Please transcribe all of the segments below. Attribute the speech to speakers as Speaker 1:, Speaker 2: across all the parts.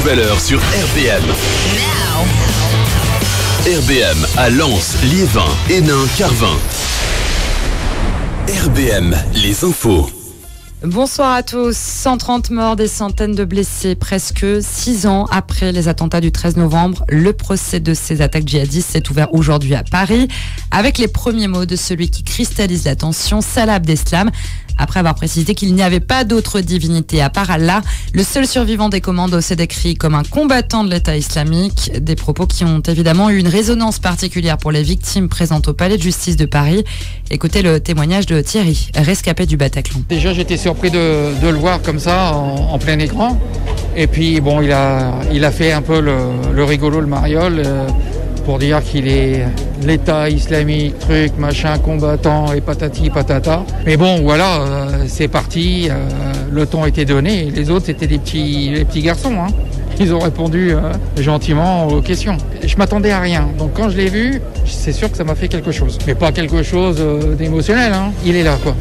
Speaker 1: nouvelle heure sur RBM. RBM à Lens, Liévin, Hénin, Carvin. RBM, les infos.
Speaker 2: Bonsoir à tous. 130 morts, des centaines de blessés, presque 6 ans après les attentats du 13 novembre. Le procès de ces attaques djihadistes s'est ouvert aujourd'hui à Paris, avec les premiers mots de celui qui cristallise l'attention, Salah Abdeslam. Après avoir précisé qu'il n'y avait pas d'autre divinité à part Allah, le seul survivant des commandos s'est décrit comme un combattant de l'État islamique. Des propos qui ont évidemment eu une résonance particulière pour les victimes présentes au palais de justice de Paris. Écoutez le témoignage de Thierry, rescapé du Bataclan.
Speaker 3: Déjà, j'étais surpris de le voir comme ça, en plein écran. Et puis, bon, il a fait un peu le rigolo, le mariole, pour dire qu'il est l'État islamique, truc, machin, combattant et patati patata. Mais bon, voilà, c'est parti, le ton était donné. Et les autres, c'était les petits garçons. Hein. Ils ont répondu gentiment aux questions. Je m'attendais à rien. Donc quand je l'ai vu, c'est sûr que ça m'a fait quelque chose. Mais pas quelque chose d'émotionnel. Hein. Il est là, quoi.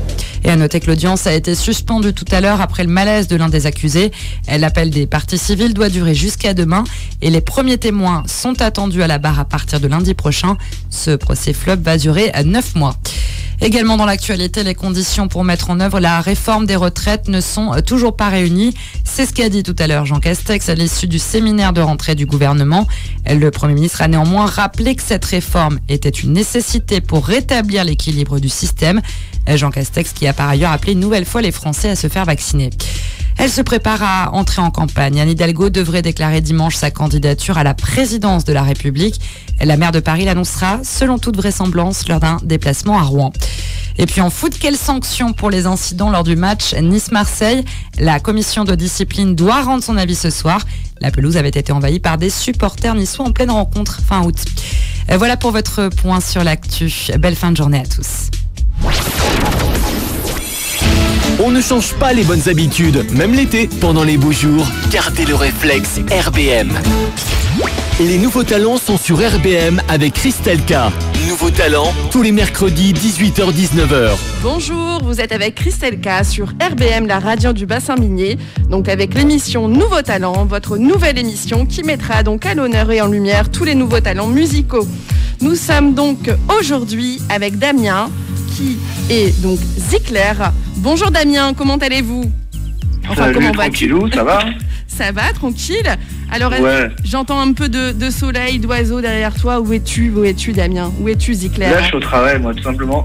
Speaker 2: Et à noter que l'audience a été suspendue tout à l'heure après le malaise de l'un des accusés. L'appel des parties civiles doit durer jusqu'à demain et les premiers témoins sont attendus à la barre à partir de lundi prochain. Ce procès flop va durer 9 mois. Également dans l'actualité, les conditions pour mettre en œuvre la réforme des retraites ne sont toujours pas réunies. C'est ce qu'a dit tout à l'heure Jean Castex à l'issue du séminaire de rentrée du gouvernement. Le Premier ministre a néanmoins rappelé que cette réforme était une nécessité pour rétablir l'équilibre du système. Jean Castex qui a par ailleurs appelé une nouvelle fois les Français à se faire vacciner. Elle se prépare à entrer en campagne. Anne Hidalgo devrait déclarer dimanche sa candidature à la présidence de la République. La maire de Paris l'annoncera, selon toute vraisemblance, lors d'un déplacement à Rouen. Et puis en foot, quelles sanctions pour les incidents lors du match Nice-Marseille? La commission de discipline doit rendre son avis ce soir. La pelouse avait été envahie par des supporters niçois en pleine rencontre fin août. Voilà pour votre point sur l'actu. Belle fin de journée à tous.
Speaker 4: On ne change pas les bonnes habitudes, même l'été, pendant les beaux jours. Gardez le réflexe RBM. Les nouveaux talents sont sur RBM avec Christelle K. Nouveaux talents, tous les mercredis 18h-19h.
Speaker 5: Bonjour, vous êtes avec Christelle K sur RBM, la radio du bassin minier. Donc avec l'émission Nouveaux talents, votre nouvelle émission qui mettra donc à l'honneur et en lumière tous les nouveaux talents musicaux. Nous sommes donc aujourd'hui avec Damien, qui est donc Zickler. Bonjour Damien, comment allez-vous?
Speaker 6: Salut, tranquillou, ça va?
Speaker 5: Ça va, tranquille. Alors,
Speaker 6: ouais.
Speaker 5: J'entends un peu de soleil, d'oiseaux derrière toi. Où es-tu Damien? Où es-tu Zickler?
Speaker 6: Là, je suis au travail, moi, tout simplement.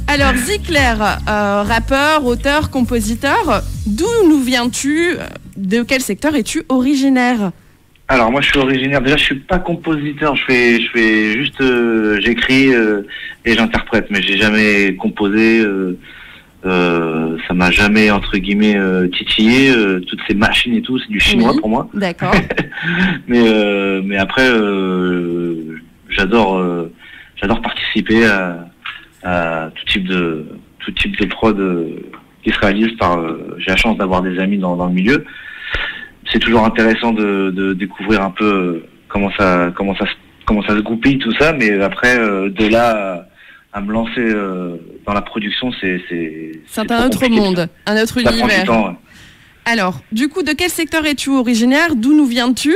Speaker 5: Alors, Zickler, rappeur, auteur, compositeur, d'où nous viens-tu? De quel secteur es-tu originaire?
Speaker 6: Alors, moi, je suis originaire. Déjà, je suis pas compositeur. Je fais juste, j'écris et j'interprète, mais j'ai jamais composé. Ça m'a jamais entre guillemets titillé. Toutes ces machines et tout, c'est du chinois pour moi.
Speaker 5: D'accord.
Speaker 6: mais après, j'adore participer à tout type de prod qui se réalise par. J'ai la chance d'avoir des amis dans le milieu. C'est toujours intéressant de découvrir un peu comment ça se goupille tout ça, mais après de là à me lancer dans la production, c'est
Speaker 5: un autre monde, un autre univers.
Speaker 6: Prend du temps, ouais.
Speaker 5: Alors, du coup, de quel secteur es-tu originaire? D'où nous viens-tu?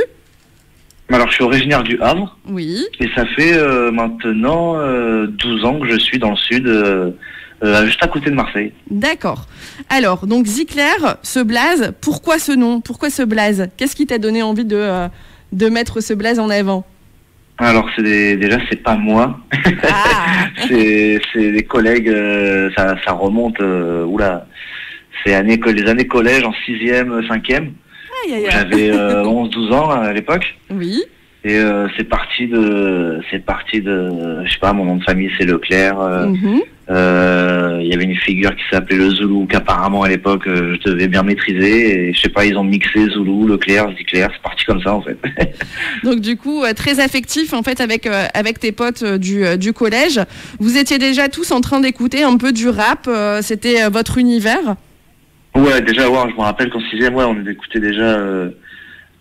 Speaker 6: Alors, je suis originaire du Havre.
Speaker 5: Oui.
Speaker 6: Et ça fait maintenant 12 ans que je suis dans le sud, juste à côté de Marseille. D'accord.
Speaker 5: Alors, donc Zickler, ce blaze, pourquoi ce nom? Pourquoi ce blaze? Qu'est-ce qui t'a donné envie de mettre ce blaze en avant?
Speaker 6: Alors déjà c'est pas moi, c'est des collègues, ça remonte, c'est les années collège en 6e, 5e. J'avais 11-12 ans à l'époque.
Speaker 5: Oui.
Speaker 6: Et c'est parti de, je sais pas, mon nom de famille c'est Leclerc. Il y avait une figure qui s'appelait le Zoulou qu'apparemment à l'époque je devais bien maîtriser. Et je sais pas, ils ont mixé Zoulou, Leclerc, Zickler, c'est parti comme ça en fait.
Speaker 5: Donc du coup très affectif en fait avec tes potes du collège. Vous étiez déjà tous en train d'écouter un peu du rap. C'était votre univers.
Speaker 6: Ouais, déjà je me rappelle qu'en 6e on écoutait déjà.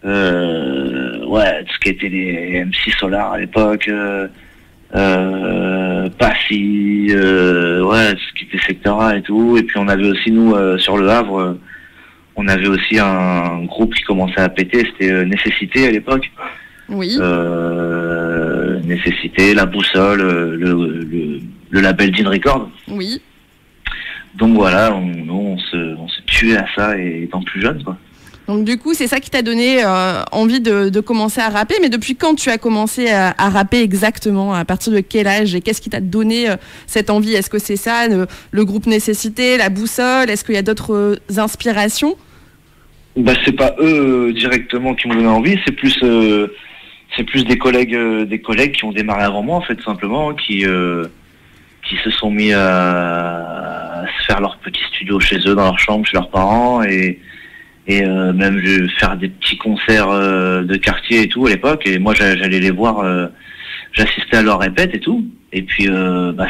Speaker 6: Tout ce qui était les MC Solar à l'époque, Passy, tout ce qui était secteur A et tout. Et puis on avait aussi nous sur le Havre, On avait aussi un groupe qui commençait à péter, c'était Nécessité à l'époque.
Speaker 5: Oui.
Speaker 6: Nécessité, La Boussole, le label Dean Records.
Speaker 5: Oui.
Speaker 6: Donc voilà, on se tuait à ça et étant plus jeune, quoi.
Speaker 5: Donc du coup, c'est ça qui t'a donné envie de commencer à rapper. Mais depuis quand tu as commencé à rapper exactement? À partir de quel âge? Et qu'est-ce qui t'a donné cette envie? Est-ce que c'est ça, le groupe Nécessité, La Boussole? Est-ce qu'il y a d'autres inspirations?
Speaker 6: Bah, c'est pas eux directement qui m'ont donné envie, c'est plus des collègues qui ont démarré avant moi, en fait, tout simplement, qui se sont mis à se faire leur petit studio chez eux, dans leur chambre, chez leurs parents, et même faire des petits concerts de quartier et tout à l'époque. Et moi, j'allais les voir, j'assistais à leurs répètes et tout. Et puis,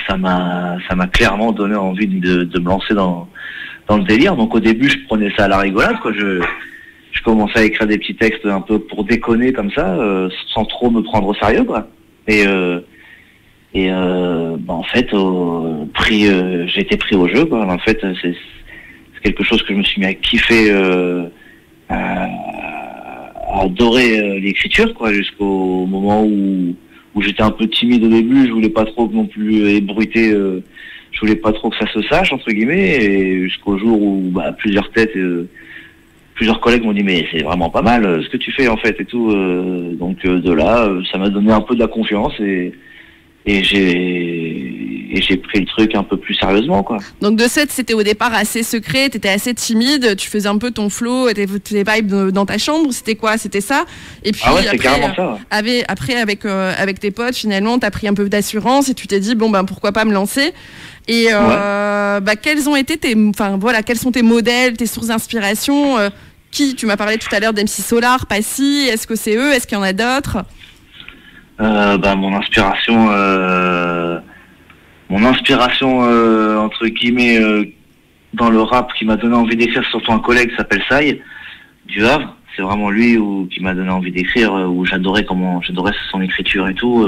Speaker 6: ça m'a clairement donné envie de me lancer dans le délire. Donc au début, je prenais ça à la rigolade, quoi. Je commençais à écrire des petits textes un peu pour déconner comme ça, sans trop me prendre au sérieux, quoi. En fait, j'ai été pris au jeu, quoi. En fait, c'est quelque chose que je me suis mis à kiffer, à adorer l'écriture, quoi, jusqu'au moment où j'étais un peu timide au début. Je voulais pas trop non plus ébruiter, je voulais pas trop que ça se sache, entre guillemets, et jusqu'au jour où plusieurs collègues m'ont dit mais c'est vraiment pas mal ce que tu fais, en fait, et tout. Donc de là, ça m'a donné un peu de la confiance et j'ai pris le truc un peu plus sérieusement, quoi.
Speaker 5: Donc de fait, c'était au départ assez secret, t'étais assez timide, tu faisais un peu ton flow, tes vibes dans ta chambre, c'était quoi? C'était ça? Et puis
Speaker 6: c'est carrément ça.
Speaker 5: Après avec tes potes, finalement, t'as pris un peu d'assurance et tu t'es dit pourquoi pas me lancer? Et quels ont été quels sont tes modèles, tes sources d'inspiration? Tu m'as parlé tout à l'heure d'MC Solar, Passy, est-ce que c'est eux? Est-ce qu'il y en a d'autres?
Speaker 6: Mon inspiration entre guillemets dans le rap qui m'a donné envie d'écrire, c'est surtout un collègue qui s'appelle Sai du Havre. C'est vraiment lui qui m'a donné envie d'écrire, où j'adorais son écriture et tout,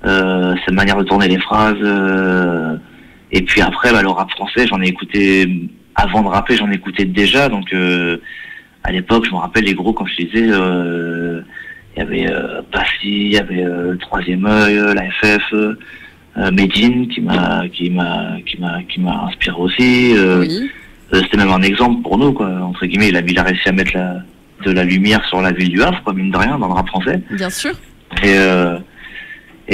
Speaker 6: sa manière de tourner les phrases. Et puis après, le rap français, j'en ai écouté avant de rapper, j'en écoutais déjà. Donc à l'époque, je me rappelle les gros, comme je disais. Il y avait Passy, il y avait le Troisième Œil, la FF, Medine qui m'a inspiré aussi.
Speaker 5: Oui.
Speaker 6: C'était même un exemple pour nous, quoi. Entre guillemets, il a réussi à mettre de la lumière sur la ville du Havre, quoi, mine de rien, dans le rap français.
Speaker 5: Bien sûr.
Speaker 6: Et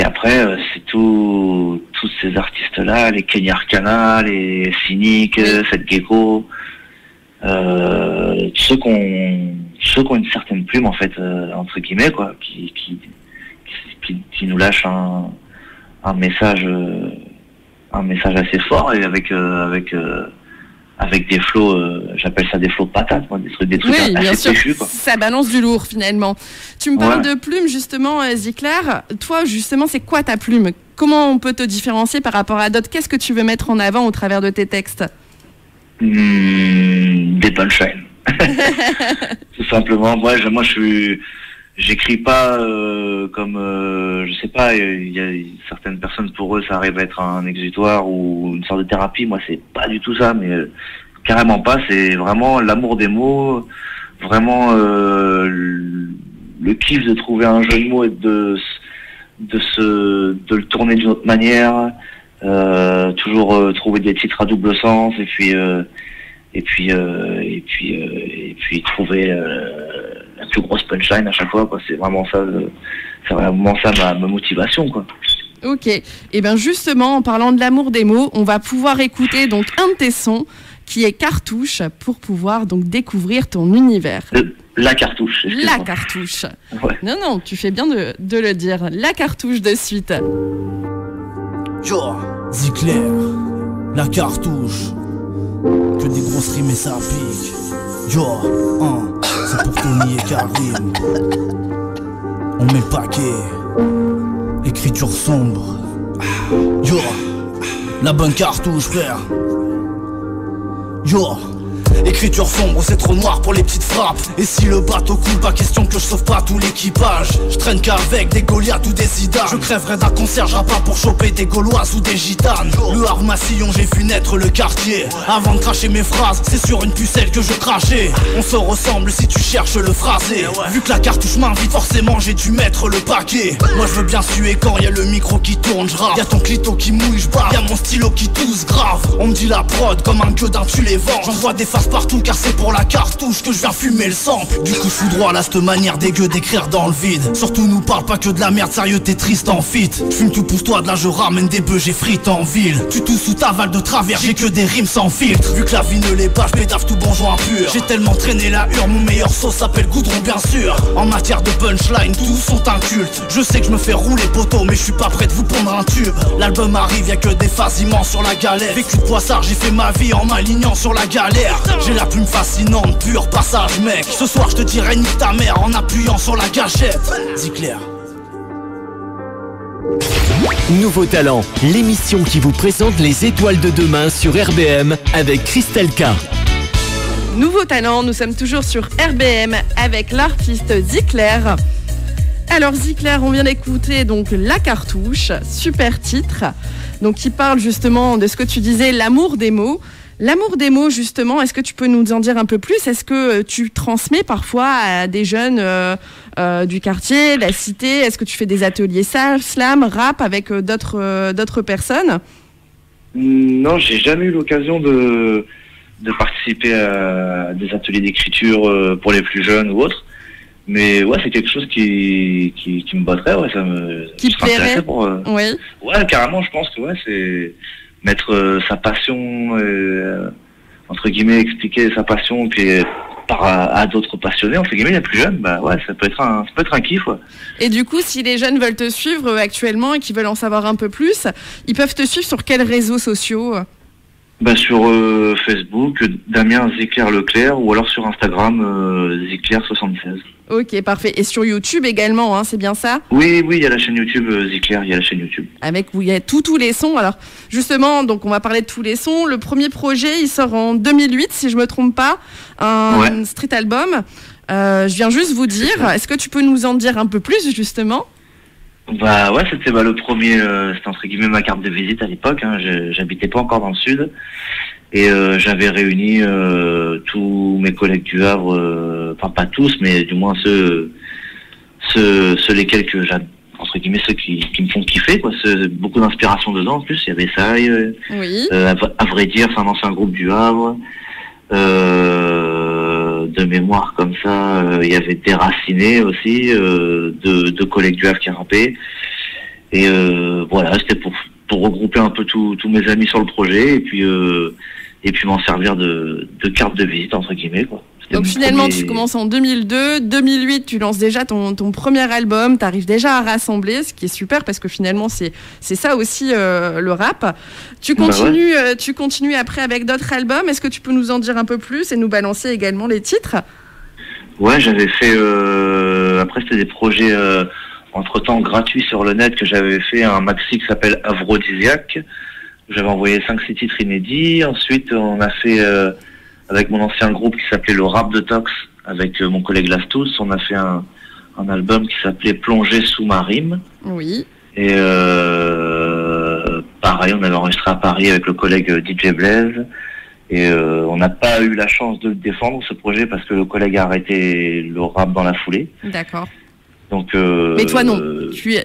Speaker 6: après, c'est tous ces artistes-là, les Kenny Arcana, les Cynic, Seth Gecko, ceux qui ont une certaine plume, en fait, entre guillemets, quoi, qui nous lâchent un message assez fort, et avec des flots, j'appelle ça des flots patates, moi, des trucs assez péchus, quoi.
Speaker 5: Ça balance du lourd, finalement. Tu me parles de plume, justement, Zikler. Toi, justement, c'est quoi ta plume? Comment on peut te différencier par rapport à d'autres? Qu'est-ce que tu veux mettre en avant au travers de tes textes?
Speaker 6: Des punchlines. Tout simplement. Moi, j'écris pas comme, je sais pas, il y a certaines personnes, pour eux, ça arrive à être un exutoire ou une sorte de thérapie. Moi, c'est pas du tout ça, mais carrément pas. C'est vraiment l'amour des mots, vraiment le kiff de trouver un jeu de mots et de le tourner d'une autre manière. Toujours trouver des titres à double sens, et puis trouver la plus grosse punchline à chaque fois, quoi. C'est vraiment ça ma motivation, quoi.
Speaker 5: Ok, et bien justement, en parlant de l'amour des mots, on va pouvoir écouter donc un de tes sons qui est Cartouche, pour pouvoir donc découvrir ton univers.
Speaker 6: La cartouche.
Speaker 5: La cartouche.
Speaker 6: Ouais.
Speaker 5: Non, tu fais bien de le dire. La cartouche de suite.
Speaker 7: Zikler, la cartouche. Que des grosses rimes et ça pique. C'est pour Tony et Karim. On met le paquet. Écriture sombre. La bonne cartouche, frère. Écriture sombre, c'est trop noir pour les petites frappes. Et si le bateau coule, pas question que je sauve pas tout l'équipage. Je traîne qu'avec des Goliaths ou des Zidane. Je crèverai d'un concert, j'rappe pas pour choper des Gauloises ou des Gitanes. Le Havre Massillon, j'ai vu naître le quartier. Avant de cracher mes phrases, c'est sur une pucelle que je crachais. On se ressemble si tu cherches le phrasé. Vu que la cartouche m'invite, forcément j'ai dû mettre le paquet. Moi je veux bien suer quand y a le micro qui tourne, j'rappe. Y'a ton clito qui mouille, j'barre. Y'a mon stylo qui tousse grave. On me dit la prod comme un gueudin, tu les vends. J'envoie des faces partout car c'est pour la cartouche que je viens fumer le sample. Du coup je fous droit là cette manière dégueu d'écrire dans le vide. Surtout nous parle pas que de la merde, sérieux t'es triste en fit. J'fume tout pour toi, de là je ramène des bœufs, j'ai frites en ville. Tu tousses sous ta valle de travers, j'ai que des rimes sans filtre. Vu que la vie ne l'est pas, j'pédave tout bon joint pur. J'ai tellement traîné la hure, mon meilleur sauce s'appelle Goudron bien sûr. En matière de punchline, tous sont incultes. Je sais que je me fais rouler poteau, mais je suis pas prêt de vous pondre un tube. L'album arrive, y'a que des phases immenses sur la galère. Vécu de poissard, j'ai fait ma vie en m'alignant sur la galère. J'ai la plume fascinante, pur passage mec. Ce soir je te dirai nique ta mère en appuyant sur la gâchette. Ziclair.
Speaker 4: Nouveau Talent, l'émission qui vous présente les étoiles de demain sur RBM avec Christelle K.
Speaker 5: Nouveau Talent, nous sommes toujours sur RBM avec l'artiste Ziclair. Alors Ziclair, on vient d'écouter donc La Cartouche, super titre, donc qui parle justement de ce que tu disais, l'amour des mots. L'amour des mots, justement, est-ce que tu peux nous en dire un peu plus? Est-ce que tu transmets parfois à des jeunes du quartier, la cité? Est-ce que tu fais des ateliers slam, rap avec d'autres personnes?
Speaker 6: Non, j'ai jamais eu l'occasion de participer à des ateliers d'écriture pour les plus jeunes ou autres. Mais ouais, c'est quelque chose qui me botterait, ouais,
Speaker 5: qui te plairait oui.
Speaker 6: Ouais, carrément, je pense que ouais, c'est mettre sa passion, entre guillemets, expliquer sa passion, puis à d'autres passionnés, entre guillemets, les plus jeunes, bah ouais, ça peut être un kiff, ouais.
Speaker 5: Et du coup, si les jeunes veulent te suivre actuellement et qui veulent en savoir un peu plus, ils peuvent te suivre sur quels réseaux sociaux?
Speaker 6: Bah sur Facebook, Damien Ziclair Leclerc, ou alors sur Instagram, Ziclair76.
Speaker 5: Ok, parfait. Et sur YouTube également, hein, c'est bien ça?
Speaker 6: Oui, il y a la chaîne YouTube Ziclair, il y a la chaîne YouTube.
Speaker 5: Avec où il y a tous les sons. Alors justement, donc on va parler de tous les sons. Le premier projet, il sort en 2008, si je me trompe pas, un street album. Je viens juste vous dire, est-ce que tu peux nous en dire un peu plus justement?
Speaker 6: Bah ouais, c'était le premier, c'était entre guillemets ma carte de visite à l'époque, hein. J'habitais pas encore dans le sud et j'avais réuni tous mes collègues du Havre, enfin pas tous, mais du moins ceux lesquels que j'aime, entre guillemets ceux qui me font kiffer, quoi. Beaucoup d'inspiration dedans en plus, il y avait ça,
Speaker 5: oui.
Speaker 6: À vrai dire, c'est un ancien groupe du Havre. De mémoire comme ça, il y avait Déraciné aussi, de collègues du Havre qui rappaient. Et voilà, c'était pour regrouper un peu tous mes amis sur le projet et puis m'en servir de carte de visite entre guillemets, quoi.
Speaker 5: Donc finalement tu commences en 2002, 2008 tu lances déjà ton premier album, tu arrives déjà à rassembler, ce qui est super parce que finalement c'est ça aussi le rap. Tu continues après avec d'autres albums, est-ce que tu peux nous en dire un peu plus et nous balancer également les titres?
Speaker 6: Ouais, j'avais fait, après c'était des projets entre-temps gratuits sur le net, que j'avais fait un maxi qui s'appelle Aphrodisiaque. J'avais envoyé 5-6 titres inédits. Ensuite on a fait... avec mon ancien groupe qui s'appelait le Rap de Tox, avec mon collègue Lastous, on a fait un album qui s'appelait Plongée sous ma rime.
Speaker 5: Oui.
Speaker 6: Et pareil, on avait enregistré à Paris avec le collègue DJ Blaise. Et on n'a pas eu la chance de le défendre, ce projet, parce que le collègue a arrêté le rap dans la foulée.
Speaker 5: D'accord.
Speaker 6: Donc,
Speaker 5: mais toi non, tu as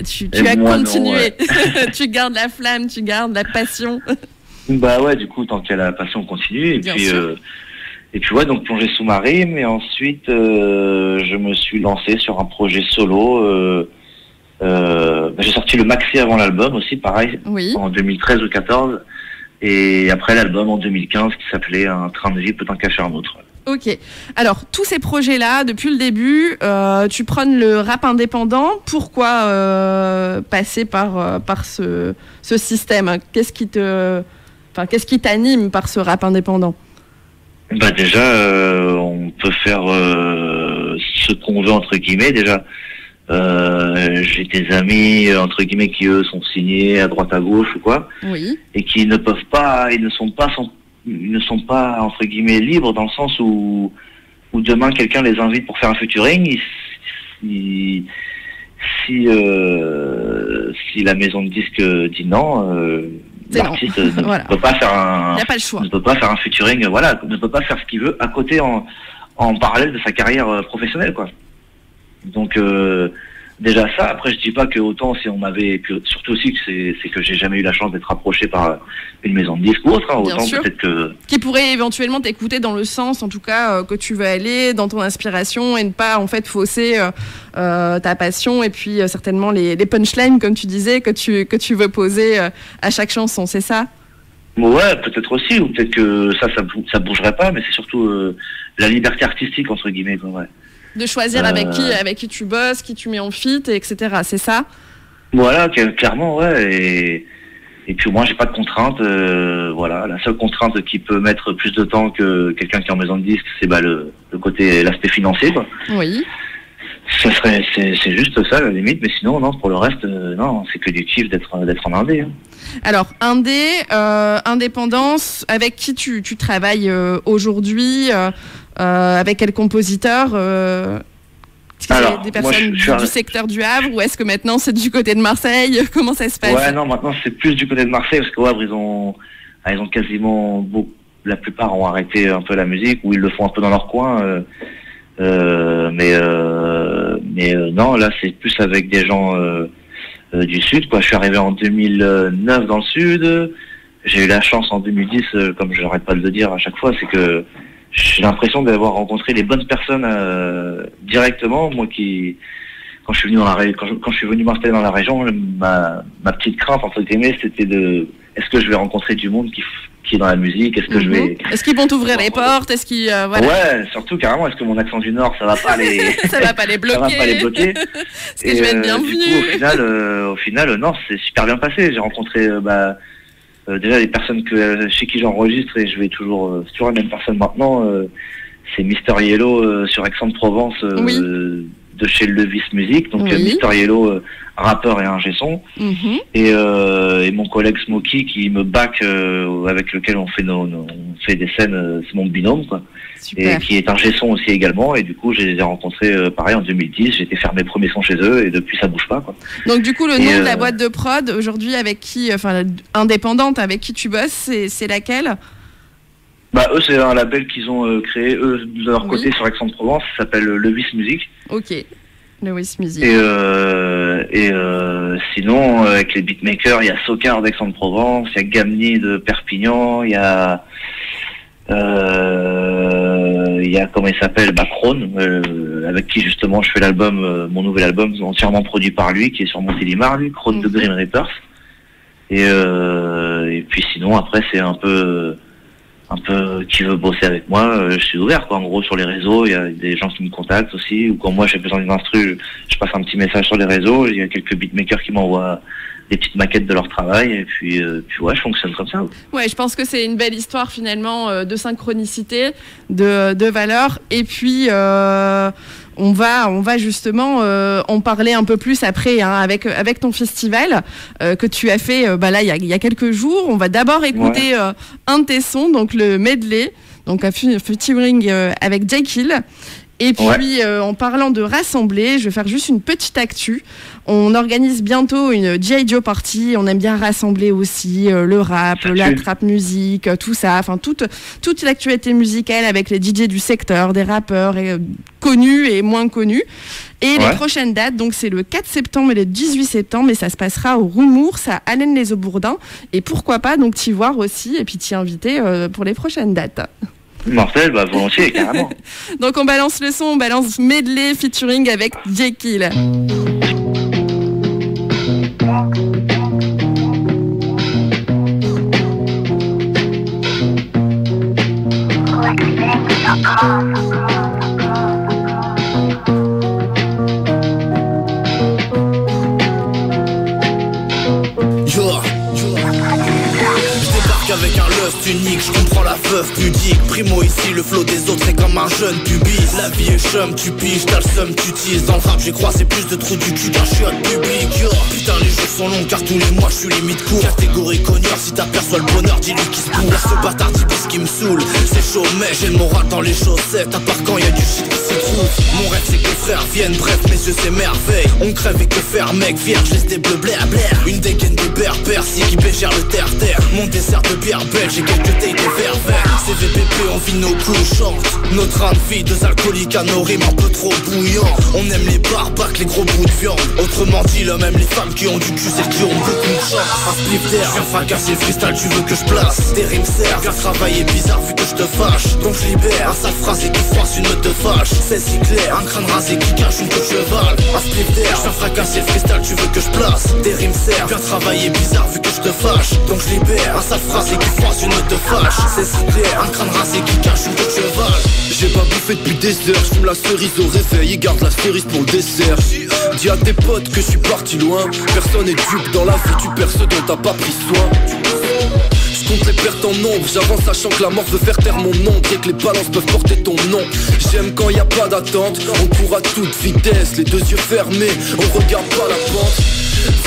Speaker 5: continué. Non, ouais. Tu gardes la flamme, tu gardes la passion.
Speaker 6: Bah ouais, du coup, tant qu'il y a la passion, on continue. Et puis ouais, donc Plongée sous ma rime. Et ensuite, je me suis lancé sur un projet solo. J'ai sorti le maxi avant l'album aussi, pareil,
Speaker 5: oui.
Speaker 6: En 2013 ou 2014. Et après l'album en 2015 qui s'appelait Un train de vie peut en cacher un autre.
Speaker 5: Ok. Alors, tous ces projets-là, depuis le début, tu prônes le rap indépendant. Pourquoi passer par ce système? Qu'est-ce qui t'anime par ce rap indépendant?
Speaker 6: Bah déjà, on peut faire ce qu'on veut entre guillemets. Déjà, j'ai des amis entre guillemets qui eux sont signés à droite à gauche ou quoi,
Speaker 5: oui.
Speaker 6: et qui ne peuvent pas, ils ne sont pas ils ne sont pas entre guillemets libres dans le sens où demain quelqu'un les invite pour faire un featuring, si la maison de disques dit non, l'artiste ne peut pas faire un featuring, voilà, ne peut pas faire ce qu'il veut à côté en parallèle de sa carrière professionnelle, quoi. Donc déjà ça. Après, je dis pas que autant si on m'avait, surtout aussi que c'est que j'ai jamais eu la chance d'être approché par une maison de disques ou autre. Autant peut-être que
Speaker 5: qui pourrait éventuellement t'écouter dans le sens, en tout cas, que tu veux aller dans ton inspiration et ne pas en fait fausser ta passion et puis certainement les punchlines, comme tu disais, que tu veux poser à chaque chanson. C'est ça?
Speaker 6: Ouais, peut-être aussi, ou peut-être que ça bougerait pas, mais c'est surtout la liberté artistique entre guillemets, quoi, ouais.
Speaker 5: De choisir avec qui tu bosses, qui tu mets en feat, etc. C'est ça?
Speaker 6: Voilà, clairement, ouais. Et puis moi, j'ai pas de contrainte. Voilà, la seule contrainte qui peut mettre plus de temps que quelqu'un qui est en maison de disque, c'est l'aspect financier, quoi.
Speaker 5: Oui.
Speaker 6: C'est juste ça, à la limite. Mais sinon, non, pour le reste, non, c'est que du kiff d'être en indé. Hein.
Speaker 5: Alors, indépendance, avec qui tu travailles aujourd'hui? Avec quel compositeur? Alors, des personnes du secteur du Havre, ou est-ce que maintenant c'est du côté de Marseille? Comment ça se passe?
Speaker 6: Ouais, non, maintenant c'est plus du côté de Marseille, parce qu'au Havre ils ont quasiment la plupart ont arrêté un peu la musique, ou ils le font un peu dans leur coin. Mais non, là c'est plus avec des gens du sud, quoi. Je suis arrivé en 2009 dans le sud. J'ai eu la chance en 2010, comme je n'arrête pas de le dire à chaque fois, c'est que j'ai l'impression d'avoir rencontré les bonnes personnes directement. Moi quand je suis venu m'installer dans la région, ma petite crainte entre guillemets, c'était est-ce que je vais rencontrer du monde qui est dans la musique, est-ce que je vais...
Speaker 5: Est-ce qu'ils vont t'ouvrir les portes, est-ce qu'ils voilà.
Speaker 6: Ouais, surtout carrément, est-ce que mon accent du Nord ça va pas les
Speaker 5: ça va pas les bloquer. Est-ce que je vais être bienvenue?
Speaker 6: Du coup, au final non, c'est super bien passé. J'ai rencontré déjà les personnes chez qui j'enregistre, et c'est toujours la même personne maintenant, c'est Mister Yellow sur Aix-en-Provence, de chez Levis Music, donc Mister Yellow, rappeur et ingé son, et mon collègue Smokey qui me back, avec lequel on fait des scènes, c'est mon binôme, quoi. Super. Et qui est ingé son aussi également, et du coup je les ai rencontrés pareil en 2010, j'ai été faire mes premiers sons chez eux, et depuis ça bouge pas, quoi.
Speaker 5: Donc du coup le nom de la boîte de prod aujourd'hui, avec qui, indépendante, avec qui tu bosses, c'est laquelle?
Speaker 6: Eux, c'est un label qu'ils ont créé, eux, de leur côté, sur Aix-en-Provence, ça s'appelle Levis Music.
Speaker 5: Ok, Levis Music.
Speaker 6: Et sinon, avec les beatmakers, il y a Socard d'Aix-en-Provence, il y a Gamni de Perpignan, il y a comment il s'appelle, Krone, avec qui justement je fais l'album, mon nouvel album, entièrement produit par lui, qui est sur Montélimar, lui, Krone de Grim Reapers. Et puis sinon, après, c'est un peu qui veut bosser avec moi, je suis ouvert, quoi. En gros, sur les réseaux, il y a des gens qui me contactent aussi, ou quand moi j'ai besoin d'une instru, je passe un petit message sur les réseaux, il y a quelques beatmakers qui m'envoient des petites maquettes de leur travail, et puis ouais, je fonctionne comme ça.
Speaker 5: Ouais, je pense que c'est une belle histoire finalement de synchronicité, de valeur, et puis on va justement en parler un peu plus après, hein, avec ton festival que tu as fait là il y a quelques jours. On va d'abord écouter un de tes sons, donc le medley, donc un featuring avec Jekyll. Et puis, en parlant de rassembler, je vais faire juste une petite actu. On organise bientôt une G.I. Joe Party. On aime bien rassembler aussi le rap, la trap musique, tout ça. Enfin, toute l'actualité musicale avec les DJ du secteur, des rappeurs connus et moins connus. Et les prochaines dates, donc c'est le 4 septembre et le 18 septembre, et ça se passera au Rumours, à Allen-les-Aubourdins. Et pourquoi pas donc t'y voir aussi, et puis t'y inviter pour les prochaines dates.
Speaker 6: Mortel, volontiers, carrément.
Speaker 5: Donc on balance le son, on balance medley featuring avec Jekyll.
Speaker 7: Avec un lust unique, je comprends la veuf pudique. Primo ici, le flow des autres est comme un jeune pubis. La vie est chum, tu piges, t'as le seum, tu teases. Dans le rap j'ai croisé plus de trous du cul qu'un chiotte public. Yo, putain les jours sont longs car tous les mois je suis limite court. Catégorie cogneur, si t'aperçois le bonheur, dis-lui qu'il se bourre. Ce bâtard dit ce qui me saoule, c'est chaud mais j'ai le moral dans les chaussettes. À part quand y'a du shit qui s'y trouve. Mon rêve c'est que les frères viennent, bref messieurs c'est merveille. On crève et que faire mec, vierge laisse des bleus blair blair. Une dégaine de berbère, si qui bégère le terre-terre. Mon dessert de bière belge, j'ai quelques tailles de verre vert. CVPP on vit nos coups, chante nos trains de vie, deux alcooliques à nos rimes un peu trop bouillants. On aime les barbacs, les gros bouts de viande. Autrement dit là même les femmes qui ont du cul, c'est qui ont beaucoup de chance. Un spliff d'air, viens fracasser le freestyle, tu veux que je place. Des rimes servent, viens travailler bizarre vu que je te fâche. Donc je libère, un sale phrasé qui froisse une meute de fâche. C'est si clair, un crâne rasé qui cache une queue de cheval. Un spliff d'air, viens fracasser le freestyle, tu veux que je place. Des rimes servent, viens travailler bizarre vu que je te fâche. Donc je libère, un sale phrasé qui froisse une meute de fâche. C'est si clair, un crâne rasé qui cache une queue de cheval.
Speaker 8: J'ai pas bouffé depuis des heures, j'fume la cerise au réveil et garde la cerise pour le dessert. Dis à tes potes que je suis parti loin. Personne n'est dupe dans la vie, tu perds ceux dont t'as pas pris soin. J'compte les pertes en nombre, j'avance sachant que la mort veut faire taire mon ombre et que les balances peuvent porter ton nom. J'aime quand y a pas d'attente, on court à toute vitesse, les deux yeux fermés, on regarde pas la pente.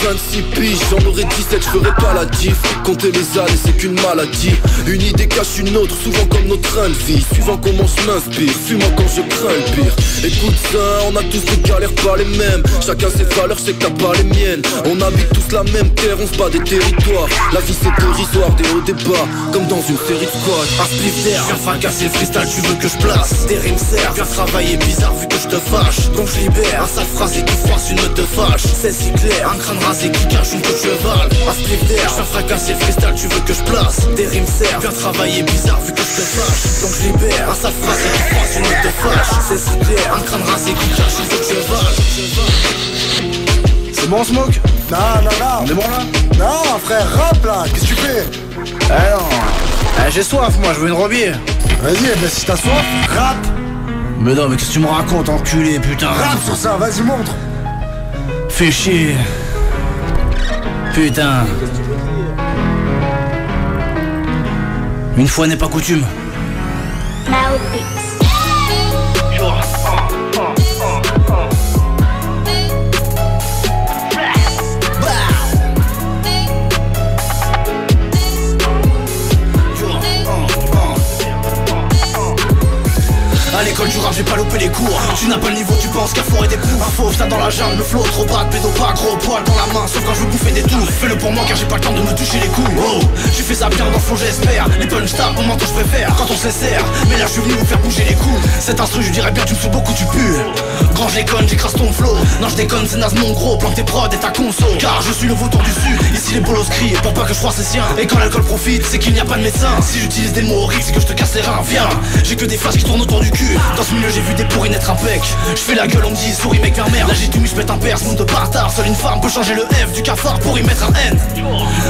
Speaker 8: 26 piges, j'en aurais 17, je ferais pas la diff. Compter les années c'est qu'une maladie. Une idée cache une autre, souvent comme notre train de vie. Suivant comment je m'inspire, suis-moi quand je crains le pire. Écoute ça, on a tous des galères pas les mêmes. Chacun ses valeurs, je sais que t'as pas les miennes. On habite tous la même terre, on se bat des territoires. La vie c'est dérisoire, des hauts, des bas, comme dans une série de squad.
Speaker 7: Un spliff d'air, viens fracasser le freestyle, tu veux que je place. Des rimes servent, viens travailler bizarre vu que je te fâche. Donc je libère, un sale phrasé qui froisse une meute de fâche. C'est si clair, un crâne rasé qui cache une queue de cheval. Un spliff d'air, viens fracasser le freestyle, tu veux que je place. Des rimes servent, viens travailler bizarre vu que je te fâche. Donc je libère, un sale phrasé qui froisse une meute de fâche. C'est si clair, un crâne rasé qui cache une queue de cheval.
Speaker 9: C'est bon Smoke? Non, on est bon là? Non frère, rap là, qu'est-ce que tu fais?
Speaker 10: Eh non, j'ai soif moi, je veux une robière.
Speaker 9: Vas-y, ben si t'as soif, rap.
Speaker 10: Mais non, mais qu'est-ce que tu me racontes, enculé, putain?
Speaker 9: Rap sur ça, vas-y montre.
Speaker 10: Fais chier. Putain. Une fois n'est pas coutume.
Speaker 7: À l'école du rap j'ai pas loupé les cours. Tu n'as pas le niveau, tu penses qu'à fourrer des poux. Un fauve, ça dans la jungle, le flow trop bas, pédo pas, gros poil dans la main. Sauf quand je veux bouffer des tours. Fais-le pour moi car j'ai pas le temps de me toucher les couilles. Oh, j'ai fait ça bien dans le flow j'espère. Les punch stars, au menton je préfère quand on se sert. Mais là je suis venu vous faire bouger les couilles. Cet instru je dirais bien tu me fous beaucoup, tu pues. Grand je déconne, j'écrase ton flow. Non je déconne, c'est naze mon gros, planque tes prods et ta conso. Car je suis le vautour du sud, ici les bolos crient pour pas que je froisse les siens. Et quand l'alcool profite, c'est qu'il n'y a pas de médecin. Si j'utilise des mots horribles, c'est que je te casse les reins, viens. J'ai que des phrases qui tournent autour du cul. Dans ce milieu j'ai vu des pourris naître impec. Je fais la gueule, on me dit souris mec vers merde. Là j'ai tout mis, je pète un perce, monde de bâtard. Seule une femme peut changer le F du cafard pour y mettre un N.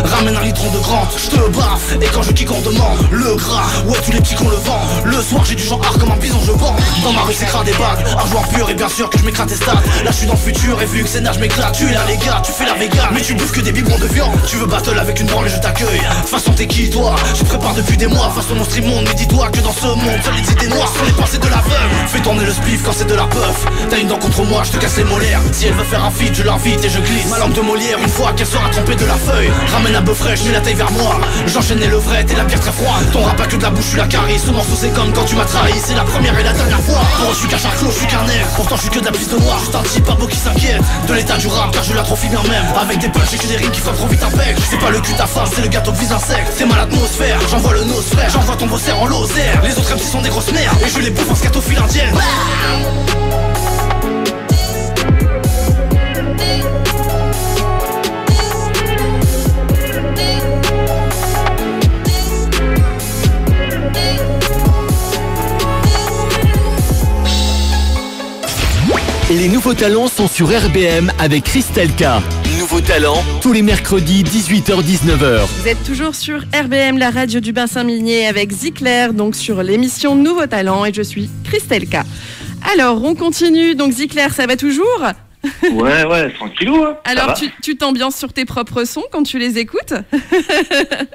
Speaker 7: Ramène un litron de grande, je te baffe. Et quand je kick on demande le gras, ouais tous les petits qu'on le vend. Le soir j'ai du genre art comme un bison je vends. Dans ma rue c'est crade des bagues, un joueur pur et bien sûr que je m'écrate tes stats. Là je suis dans le futur et vu que c'est nage m'éclate. Tu es là les gars, tu fais la vegan, mais tu bouffes que des biberons de viande. Tu veux battle avec une branle et je t'accueille. Façon t'es qui toi? Je prépare depuis des mois, façon mon stream monde. Mais dis-toi que dans ce monde, seules les idées noires sont les pensées de la veuve. Fais tourner le spliff quand c'est de la puff. T'as une dent contre moi, je te casse les molaires. Si elle veut faire un feat, je l'invite et je glisse ma langue de Molière une fois qu'elle sera trempée de la feuille. Ramène un bœuf fraîche, mets la taille vers moi. J'enchaîne les levrettes et la bière très froide. Ton rap a que de la bouche, je suis la carie. Ce morceau c'est comme quand tu m'as trahi. C'est la première et la dernière fois. Pour eux je suis qu'un charclos, je suis qu'un air. Pourtant je suis que de la piste noire. Juste un type pas beau qui s'inquiète de l'état du rap car je l'atrophie bien même. Avec des punchs et que des rimes qui font trop vite un bec. C'est pas le cul ta femme, c'est le gâteau que vise un sec. C'est mal l'atmosphère, j'envoie le nose frère. J'envoie ton bosser en lozère. Les autres MC sont des grosses merdes et je les bouffe en scatophile indienne.
Speaker 4: Les nouveaux talents sont sur RBM avec Christelle K. Nouveaux talents, tous les mercredis 18h-19h.
Speaker 5: Vous êtes toujours sur RBM, la radio du bassin minier avec Zicler, donc sur l'émission Nouveaux talents et je suis Christelle K. Alors, on continue, donc Zicler, ça va toujours ?
Speaker 6: Ouais, tranquillou. Hein.
Speaker 5: Alors, tu t'ambiances sur tes propres sons quand tu les écoutes?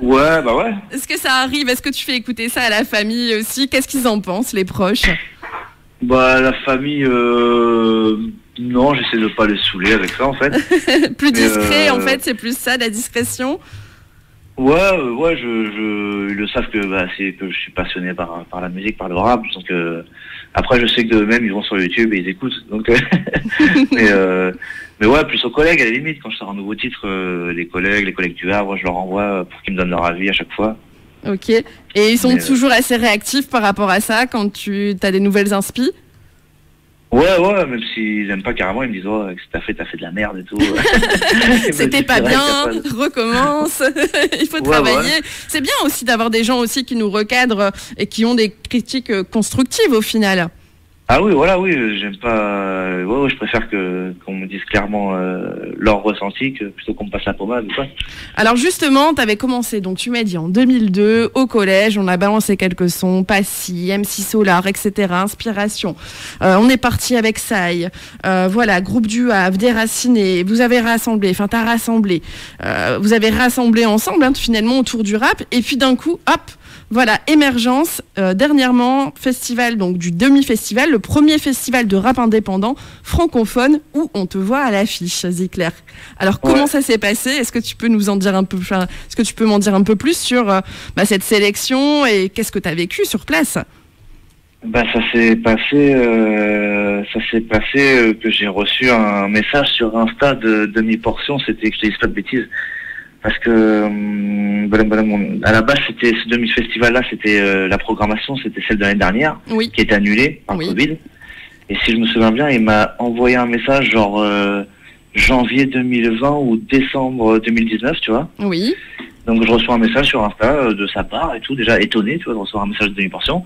Speaker 6: Ouais, bah ouais.
Speaker 5: Est-ce que ça arrive? Est-ce que tu fais écouter ça à la famille aussi? Qu'est-ce qu'ils en pensent, les proches?
Speaker 6: Bah, la famille, non, j'essaie de pas les saouler avec ça, en fait.
Speaker 5: Plus discret, en fait, c'est plus ça, la discrétion?
Speaker 6: Ouais, ils le savent que c'est que je suis passionné par la musique, par le rap. Donc après, je sais que d'eux-mêmes ils vont sur YouTube et ils écoutent. Donc mais ouais, plus aux collègues à la limite. Quand je sors un nouveau titre, les collègues du Havre, je leur envoie pour qu'ils me donnent leur avis à chaque fois.
Speaker 5: Ok. Et ils sont toujours assez réactifs par rapport à ça quand tu as des nouvelles inspi?
Speaker 6: Ouais, même s'ils n'aiment pas carrément, ils me disent que t'as fait de la merde et tout.
Speaker 5: C'était pas bien, recommence, il faut travailler. Ouais. C'est bien aussi d'avoir des gens aussi qui nous recadrent et qui ont des critiques constructives au final.
Speaker 6: Ah oui, voilà, oui, j'aime pas. Ouais, je préfère qu'on me dise clairement leur ressenti plutôt qu'on me passe la pommade ou quoi.
Speaker 5: Alors justement, tu avais commencé, donc tu m'as dit en 2002 au collège, on a balancé quelques sons, Passy, MC Solar, etc. Inspiration. On est parti avec Sai. Voilà, groupe du Havre, Déraciné. Vous avez rassemblé, enfin t'as rassemblé. Vous avez rassemblé ensemble finalement autour du rap. Et puis d'un coup, hop. Voilà, émergence, dernièrement, festival, donc du demi-festival, le premier festival de rap indépendant francophone où on te voit à l'affiche, Zikler. Alors, comment ça s'est passé? Est-ce que tu peux nous en dire un peu, est-ce que tu peux m'en dire un peu plus sur cette sélection et qu'est-ce que tu as vécu sur place?
Speaker 6: Ça s'est passé que j'ai reçu un message sur Insta de demi-portion, c'était que je te dise pas de bêtises. Parce que à la base, c'était ce demi-festival-là, c'était la programmation, c'était celle de l'année dernière, qui était annulée par Covid. Et si je me souviens bien, il m'a envoyé un message genre janvier 2020 ou décembre 2019, tu vois. Oui. Donc je reçois un message sur Insta de sa part et tout, déjà étonné, tu vois, de recevoir un message de demi-portion,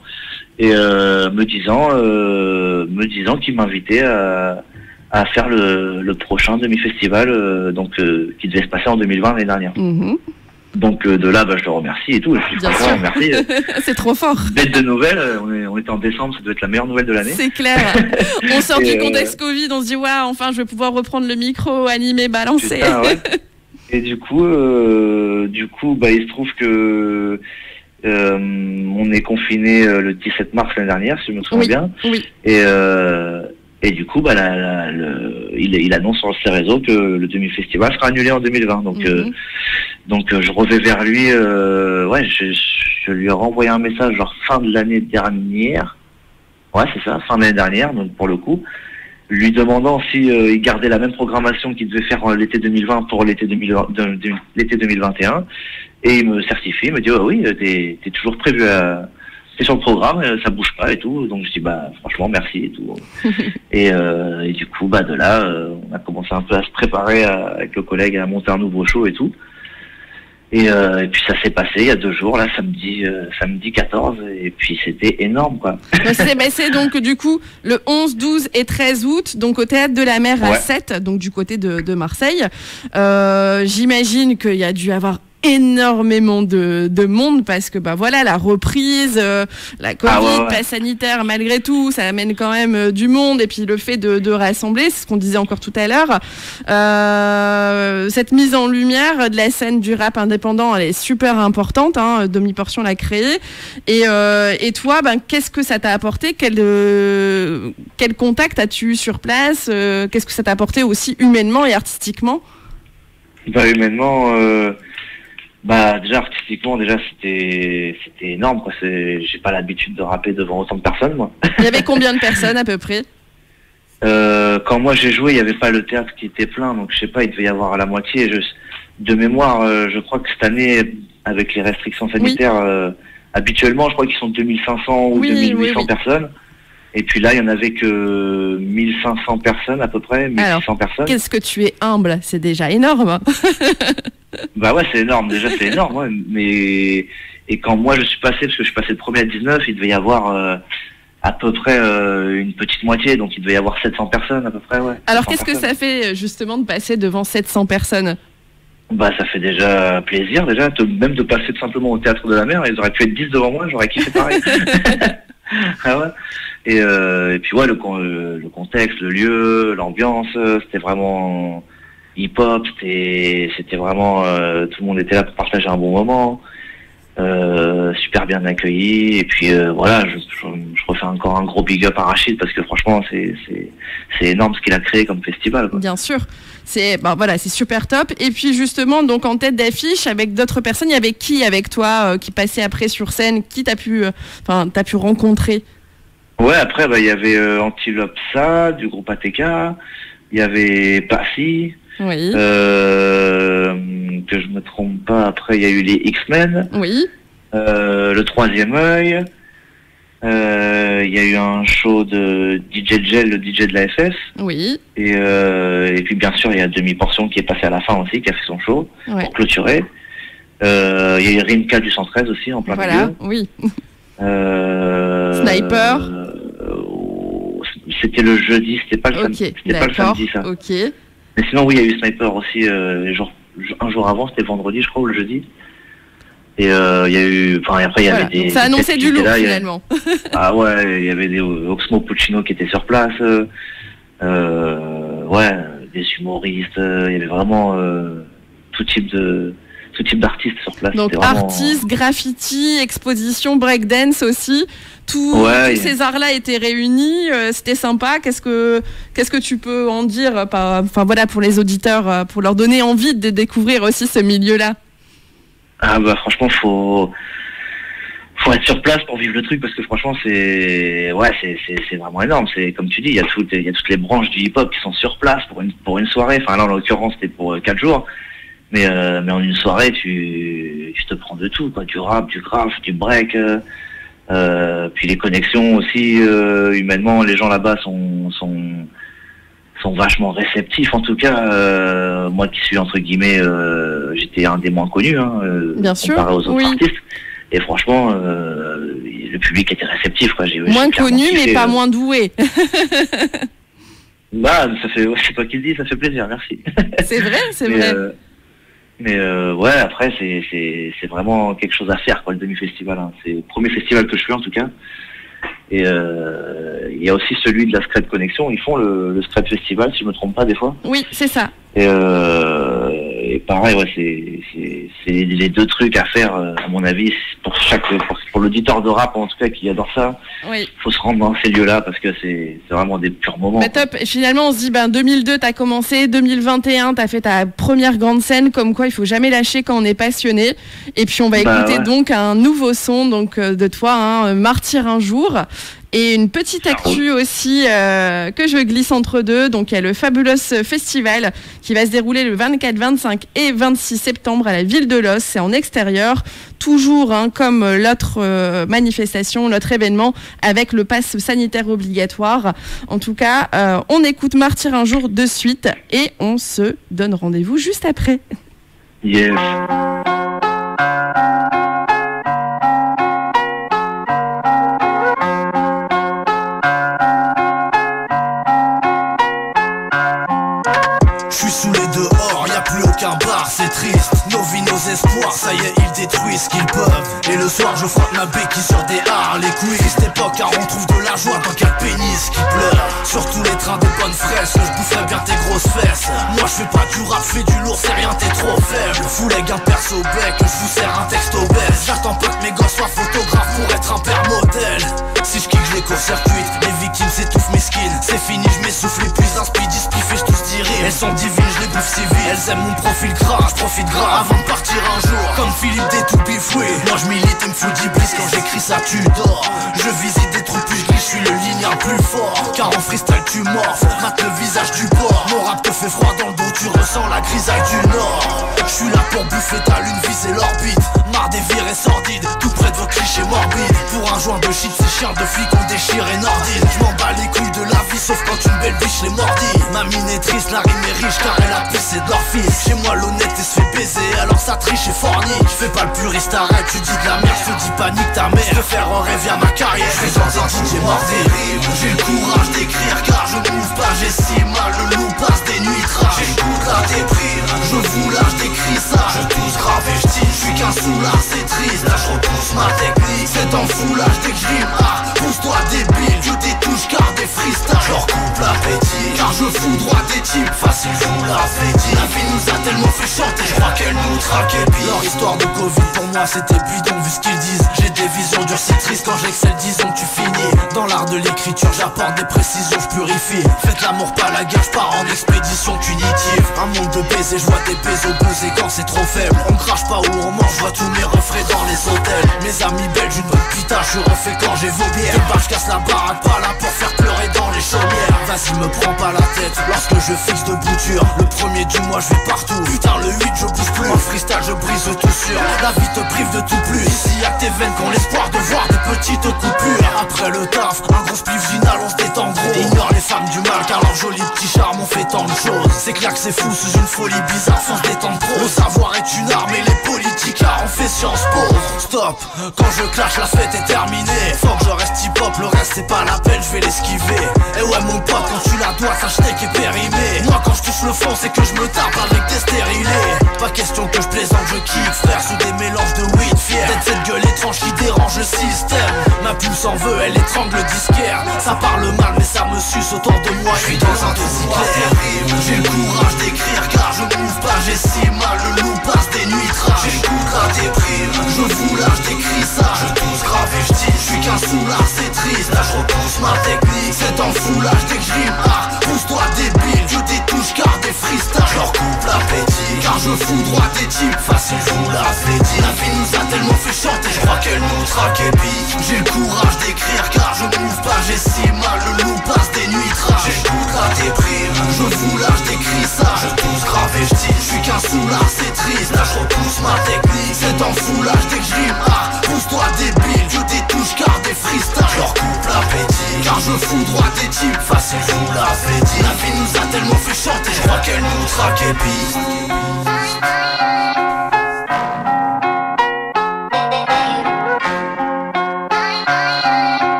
Speaker 6: et me disant qu'il m'invitait à faire le prochain demi-festival qui devait se passer en 2020 l'année dernière. Mmh. Donc de là, je le remercie et tout. Je suis franchement remercie.
Speaker 5: C'est trop fort.
Speaker 6: Bête de nouvelles, on était en décembre, ça doit être la meilleure nouvelle de l'année.
Speaker 5: C'est clair. On sort du contexte Covid, on se dit waouh, enfin je vais pouvoir reprendre le micro, animer, balancer.
Speaker 6: Putain, ouais. Et du coup, il se trouve que on est confiné le 17 mars l'année dernière, si je me souviens bien. Oui. Et du coup, il annonce sur ses réseaux que le demi-festival sera annulé en 2020. Donc, je revais vers lui. Je lui ai renvoyé un message genre fin de l'année dernière. Ouais, c'est ça, fin de l'année dernière. Donc pour le coup, lui demandant si il gardait la même programmation qu'il devait faire l'été 2020 pour l'été 2021. Et il me certifie, il me dit oui, t'es toujours prévu c'est sur le programme, ça bouge pas et tout, donc je dis franchement merci et tout. et du coup de là on a commencé un peu à se préparer avec le collègue à monter un nouveau show et tout. Et puis ça s'est passé il y a 2 jours, là samedi 14, et puis c'était énorme quoi.
Speaker 5: C'est donc du coup le 11, 12 et 13 août, donc au Théâtre de la Mer à 7, donc du côté de Marseille. J'imagine qu'il y a dû avoir énormément de monde parce que la reprise, la Covid, pas sanitaire, malgré tout ça amène quand même du monde, et puis le fait de rassembler, c'est ce qu'on disait encore tout à l'heure, cette mise en lumière de la scène du rap indépendant, elle est super importante, Demi-portion l'a créée, et toi qu'est-ce que ça t'a apporté, quel contact as-tu eu sur place, qu'est-ce que ça t'a apporté aussi humainement et artistiquement?
Speaker 6: Humainement déjà artistiquement, c'était énorme quoi. J'ai pas l'habitude de rapper devant autant de personnes moi.
Speaker 5: Il y avait combien de personnes à peu près?
Speaker 6: Quand moi j'ai joué, il y avait pas le théâtre qui était plein, donc je sais pas, il devait y avoir la moitié. De mémoire, je crois que cette année, avec les restrictions sanitaires, habituellement je crois qu'ils sont 2500 ou 2800 personnes. Et puis là, il y en avait que 1500 personnes à peu près, 1600 personnes.
Speaker 5: Qu'est-ce que tu es humble, c'est déjà énorme.
Speaker 6: C'est énorme, déjà c'est énorme, ouais. Mais et quand moi je suis passé, parce que je suis passé de premier à 19, il devait y avoir à peu près une petite moitié, donc il devait y avoir 700 personnes à peu près, ouais.
Speaker 5: Alors qu'est-ce que ça fait justement de passer devant 700 personnes?
Speaker 6: Ça fait déjà plaisir, même de passer tout simplement au Théâtre de la Mer. Ils auraient pu être 10 devant moi, j'aurais kiffé pareil. Ah ouais. Et puis ouais, le contexte, le lieu, l'ambiance, c'était vraiment hip-hop, c'était vraiment tout le monde était là pour partager un bon moment, super bien accueilli. Et puis voilà, je refais encore un gros big up à Rachid parce que franchement c'est énorme ce qu'il a créé comme festival, quoi.
Speaker 5: Bien sûr. C'est super top. Et puis justement, donc en tête d'affiche avec d'autres personnes, il y avait qui avec toi qui passait après sur scène, qui t'as pu rencontrer?
Speaker 6: Ouais, après il y avait Antilope Ça du groupe ATK, il y avait Passy,
Speaker 5: oui.
Speaker 6: Que je me trompe pas, après il y a eu les X-Men,
Speaker 5: oui.
Speaker 6: Le Troisième Œil, il y a eu un show de DJ Gel, le DJ de la FS,
Speaker 5: oui.
Speaker 6: Et puis bien sûr il y a Demi-Portion qui est passé à la fin aussi, qui a fait son show pour clôturer. Il y a eu Rimka du 113 aussi en plein milieu.
Speaker 5: Oui. Sniper.
Speaker 6: C'était le jeudi, c'était pas le samedi ça.
Speaker 5: Ok.
Speaker 6: Mais sinon oui, il y a eu Sniper aussi un jour avant, c'était vendredi je crois ou le jeudi. Et il y a eu, après il y avait des.
Speaker 5: Ça annonçait du lourd finalement.
Speaker 6: Ah ouais, il y avait des Oxmo Puccino qui étaient sur place. Des humoristes. Il y avait vraiment tout type d'artistes sur place.
Speaker 5: Donc
Speaker 6: vraiment...
Speaker 5: artistes, graffiti, exposition, breakdance aussi. Tous ces arts-là étaient réunis. C'était sympa. Qu'est-ce que tu peux en dire, pour les auditeurs, pour leur donner envie de découvrir aussi ce milieu-là?
Speaker 6: Ah bah franchement faut être sur place pour vivre le truc parce que franchement c'est vraiment énorme. C'est comme tu dis, il y a toutes les branches du hip-hop qui sont sur place pour une soirée. Enfin là en l'occurrence c'était pour 4 jours, mais en une soirée tu te prends de tout, quoi, du rap, du graphe, du break, puis les connexions aussi humainement. Les gens là-bas sont vachement réceptifs en tout cas. Moi qui suis entre guillemets, j'étais un des moins connus,
Speaker 5: bien sûr,
Speaker 6: comparé aux autres artistes. Et franchement, le public était réceptif, quoi.
Speaker 5: Moins connu, mais pas moins doué.
Speaker 6: Bah, ça fait, c'est toi qui le dis, ça fait plaisir, merci.
Speaker 5: C'est vrai, c'est vrai.
Speaker 6: Mais ouais, après c'est vraiment quelque chose à faire, quoi, le demi-festival. Hein. C'est le premier festival que je fais en tout cas. Et il y a aussi celui de la Scred Connexion. Ils font le Scred Festival, si je me trompe pas des fois.
Speaker 5: Oui, c'est ça.
Speaker 6: Et pareil, ouais, c'est les deux trucs à faire, à mon avis, pour l'auditeur de rap en tout cas qui adore ça.
Speaker 5: Oui.
Speaker 6: Faut se rendre dans ces lieux-là parce que c'est vraiment des purs moments.
Speaker 5: Bah, top. Et finalement, on se dit, 2002, t'as commencé, 2021, t'as fait ta première grande scène, comme quoi il faut jamais lâcher quand on est passionné. Et puis on va écouter donc un nouveau son donc de toi, Martyr un jour. Et une petite actu aussi que je glisse entre deux. Donc il y a le Fabulous Festival qui va se dérouler le 24, 25 et 26 septembre à la Ville de Los. C'est en extérieur, toujours comme l'autre manifestation, l'autre événement, avec le pass sanitaire obligatoire. En tout cas, on écoute Martyr un jour de suite et on se donne rendez-vous juste après.
Speaker 6: Yes.
Speaker 7: C'est triste, nos vies, nos espoirs, ça y est, ils détruisent ce qu'ils peuvent. Et le soir, je frotte ma béquille sur des Harley Quinn. Cette époque, car on trouve de la joie dans quel pénis qui pleure. Sur tous les trains des bonnes fraises, je boufferais bien tes grosses fesses. Moi, je fais pas du rap, je fais du lourd, c'est rien, t'es trop faible. Fous les gars perso au bec, je vous sers un texte obèse. J'attends pas que mes gosses soient photographes pour être un père modèle. Si je kick, je les court-circuite, les victimes s'étouffent mes skins. C'est fini, je m'essouffle, les plus un speedy spiff et je tous dirige. Elles sont divines, je les bouffe civiles. Elles aiment mon profil gras, je profite gras avant de partir un jour. Comme Philippe des tout bifoué. Moi je milite et me fous d'iblis, quand j'écris ça tu dors. Je visite des trous puis je glisse, je suis le lignard plus fort. Car en freestyle tu morphes, mate le visage du porc. Mon rap te fait froid dans le dos, tu ressens la grisaille du nord. Je suis là pour bouffer ta lune, viser l'orbite. Marre des virées sordides, tout près de vos clichés morbides. Pour un joint de shit, ces chiens de flics ont déchiré Nordine. Je m'en bats les couilles de la vie, sauf quand une belle biche les mordit. Ma mine est triste, la rime est riche, car elle a pissé de leur fils. Chez moi l'honnête se fait baiser, alors ça triche et fornie. Je fais pas le puriste, arrête, tu dis de la merde, je te dis panique ta mère. Je préfère en rêver à ma carrière, je suis dans un DJ mort des rimes. J'ai le courage d'écrire car je m'ouvre pas, j'ai si mal, le loup passe des nuits de rage. J'ai le goût de la déprime, je vous lâche j'écris ça. Je touche grave et je tire, je suis qu'un soulard, c'est triste. Là je repousse ma technique, c'est en foulage dès que je rime, pousse-toi débile. Que des Je foudroie des types, facile, je vous l'avais dit. La vie nous a tellement fait chanter, je crois qu'elle nous traque et pire. Leur histoire de Covid pour moi c'était bidon vu ce qu'ils disent. J'ai des visions durcitrices quand j'excelle, disons que tu finis. Dans l'art de l'écriture j'apporte des précisions, je purifie. Faites l'amour pas la guerre, je pars en expédition punitive. Un monde de baisers, je vois des pésos buzzer quand c'est trop faible. On crache pas où on mange, je vois tous mes refrains dans les hôtels. Mes amis belges, une bonne pita, je refais quand j'ai vos bières. Des je casse la baraque, pas là pour faire pleurer dans les chaumières. Vas-y me prends pas la tête, lorsque je fixe de bouture. Le premier du mois je vais partout, putain le 8 je bouge plus. En freestyle je brise tout sur, la vie te prive de tout plus. Ici y'a que tes veines qui ont l'espoir de voir des petites coupures. Après le taf, un gros spliff final, on se détend gros. Ignore les femmes du mal car leur joli petit charme ont fait tant de choses. C'est clair que c'est fou sous une folie bizarre, faut se détendre trop. Le savoir est une arme et les politiques ont fait Sciences Po. Stop, quand je clash la fête est terminée. Faut que je reste hip hop, le reste c'est pas la peine, je vais l'esquiver. Et ouais mon pote, quand tu la dois, sache qu'est périmé. Moi quand je touche le fond, c'est que je me tape avec des stérilés. Pas question que je plaisante, je kiffe, frère, sous des mélanges de weed fier. Peut-être cette gueule étrange qui dérange le système. Ma pulse en veut, elle étrangle le disquaire. Ça parle mal mais ça me suce autour de moi. Je suis dans un trou terrible. J'ai le courage d'écrire car je m'ouvre pas, j'ai si mal. Le loup passe des nuits trash. J'ai le coup de la déprime. Je vous lâche, j'écris ça. Je tousse grave et je dis, je suis qu'un soulard, c'est triste. Là je repousse ma technique. C'est en foulage dès que je rime hard. Pousse-toi débile, je détouche car des freestyles. Je leur coupe l'appétit car je foudroie des types. Facile, je vous l'avais dit. La vie nous a tellement fait chanter, je crois qu'elle nous traque et pique. J'ai le courage d'écrire car je m'ouvre pas, j'ai si mal. Le loup passe des nuits trash. J'ai le coup de la déprime. Je vous lâche, j'écris ça. Je tousse grave et je dis, je suis qu'un soulard, c'est triste. Là je repousse ma technique. C'est en foulage dès que je rime hard. Pousse-toi débile, je détouche car des freestyles. Je leur coupe l'appétit car je foudroie des types. Facile, je vous l'avais dit. La vie nous a tellement fait chanter, je crois qu'elle nous traque et pisse.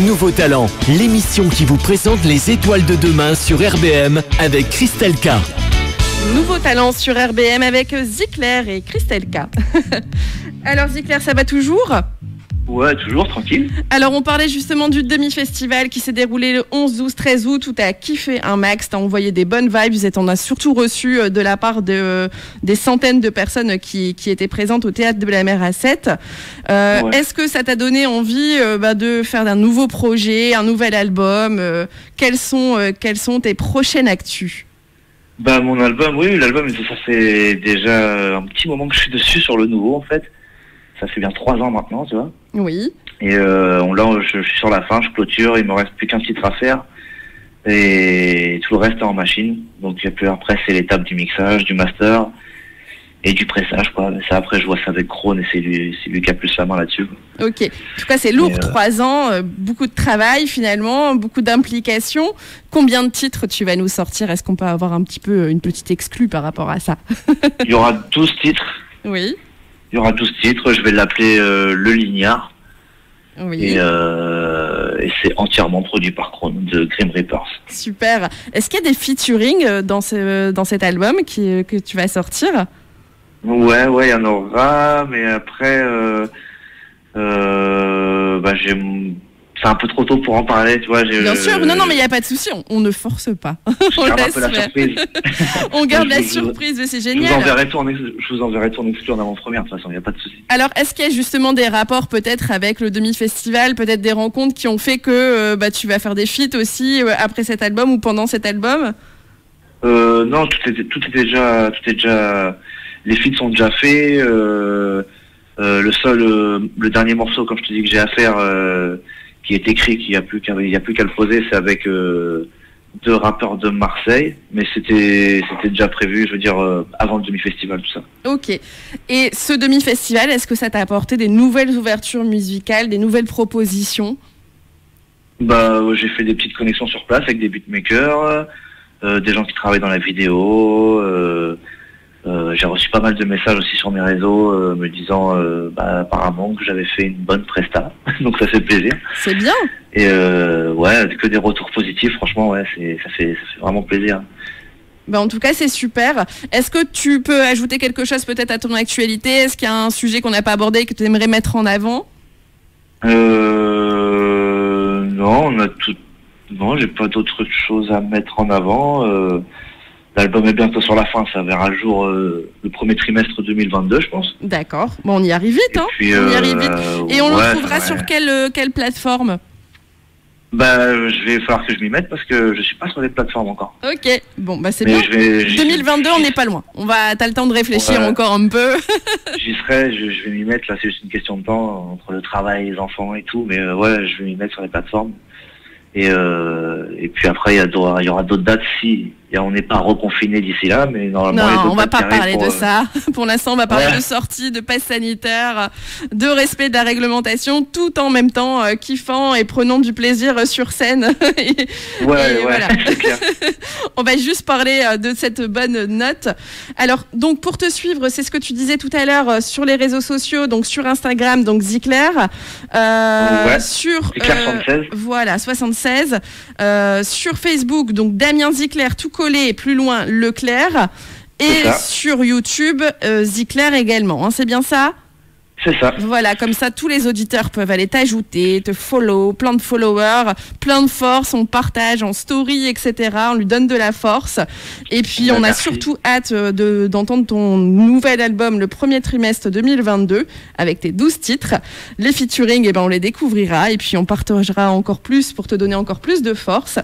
Speaker 4: Nouveau Talent, l'émission qui vous présente les étoiles de demain sur RBM avec Christelle K.
Speaker 5: Nouveau Talent sur RBM avec Zikler et Christelle K. Alors Zikler, ça va toujours ?
Speaker 6: Ouais, toujours, tranquille.
Speaker 5: Alors on parlait justement du demi-festival qui s'est déroulé le 11, 12, 13 août où tu as kiffé un max, tu as envoyé des bonnes vibes et t'en as surtout reçu de la part des centaines de personnes qui étaient présentes au Théâtre de la Mer à 7. Ouais. Est-ce que ça t'a donné envie de faire un nouveau projet, un nouvel album quelles sont tes prochaines actus ?
Speaker 6: Mon album, oui, l'album, ça fait déjà un petit moment que je suis dessus sur le nouveau en fait. Ça fait bien 3 ans maintenant, tu vois.
Speaker 5: Oui.
Speaker 6: Et là, je suis sur la fin, je clôture, il me reste plus qu'un titre à faire. Et tout le reste est en machine. Donc après, c'est l'étape du mixage, du master et du pressage, quoi. Ça, après, je vois ça avec Krone et c'est lui qui a plus la main là-dessus, quoi.
Speaker 5: Ok. En tout cas, c'est lourd, 3 ans, beaucoup de travail finalement, beaucoup d'implication. Combien de titres tu vas nous sortir ? Est-ce qu'on peut avoir un petit peu une petite exclue par rapport à ça ?
Speaker 6: Il y aura 12 titres.
Speaker 5: Oui.
Speaker 6: Il y aura 12 titres, je vais l'appeler Le Lignard.
Speaker 5: Oui.
Speaker 6: Et c'est entièrement produit par Krone de Grim Reapers.
Speaker 5: Super. Est-ce qu'il y a des featuring dans cet album que tu vas sortir ?
Speaker 6: Ouais, il y en aura, mais après, c'est un peu trop tôt pour en parler, tu vois.
Speaker 5: Bien sûr, non, mais il n'y a pas de souci, on ne force pas.
Speaker 6: On garde un peu la surprise.
Speaker 5: On garde la surprise, mais c'est génial.
Speaker 6: Je vous enverrai tout en exclu en avant-première, de toute façon, il n'y a pas de souci.
Speaker 5: Alors, est-ce qu'il y a justement des rapports peut-être avec le demi-festival, peut-être des rencontres qui ont fait que tu vas faire des feats aussi après cet album ou pendant cet album ?
Speaker 6: Non, tout est déjà, les feats sont déjà faits. Le dernier morceau, comme je te dis, que j'ai à faire, qui est écrit, il n'y a plus qu'à le poser, c'est avec 2 rappeurs de Marseille, mais c'était déjà prévu, je veux dire, avant le demi-festival, tout ça.
Speaker 5: Ok. Et ce demi-festival, est-ce que ça t'a apporté des nouvelles ouvertures musicales, des nouvelles propositions ?
Speaker 6: J'ai fait des petites connexions sur place avec des beatmakers, des gens qui travaillent dans la vidéo. J'ai reçu pas mal de messages aussi sur mes réseaux me disant apparemment que j'avais fait une bonne presta, donc ça fait plaisir.
Speaker 5: C'est bien.
Speaker 6: Et que des retours positifs, franchement, ça fait vraiment plaisir.
Speaker 5: En tout cas, c'est super. Est-ce que tu peux ajouter quelque chose peut-être à ton actualité ? Est-ce qu'il y a un sujet qu'on n'a pas abordé et que tu aimerais mettre en avant ?
Speaker 6: Non, on a tout. Non, j'ai pas d'autres choses à mettre en avant. L'album est bientôt sur la fin, ça verra le jour le premier trimestre 2022, je pense.
Speaker 5: D'accord. Bon, on y arrive vite, hein.
Speaker 6: Puis,
Speaker 5: on y arrive vite. Et on le trouvera
Speaker 6: ouais.
Speaker 5: sur quelle plateforme?
Speaker 6: Je vais falloir que je m'y mette parce que je suis pas sur les plateformes encore.
Speaker 5: Ok. Bon, c'est
Speaker 6: Mais
Speaker 5: bien. 2022, on n'est pas loin. T'as le temps de réfléchir encore un peu.
Speaker 6: J'y serai, je vais m'y mettre. Là, c'est juste une question de temps entre le travail, les enfants et tout. Mais je vais m'y mettre sur les plateformes. Et puis après, il y aura d'autres dates si on n'est pas reconfiné d'ici là, mais normalement.
Speaker 5: Non, on va pas parler de ça. Pour l'instant, on va parler de sortie, de passe sanitaire, de respect de la réglementation, tout en même temps kiffant et prenant du plaisir sur scène. Voilà.
Speaker 6: C'est clair.
Speaker 5: On va juste parler de cette bonne note. Alors, donc pour te suivre, c'est ce que tu disais tout à l'heure sur les réseaux sociaux, donc sur Instagram, donc Zicler, sur
Speaker 6: Zicler 76.
Speaker 5: Voilà, 76. Sur Facebook, donc Damien Zicler, tout collé, plus loin Leclerc, et sur YouTube Zicler également, hein, c'est bien ça?
Speaker 6: C'est ça.
Speaker 5: Voilà, comme ça, tous les auditeurs peuvent aller t'ajouter, te follow, plein de followers, plein de force, on partage en story, etc. On lui donne de la force. Et puis, on a surtout hâte d'entendre ton nouvel album le premier trimestre 2022 avec tes 12 titres. Les featuring, on les découvrira et puis on partagera encore plus pour te donner encore plus de force.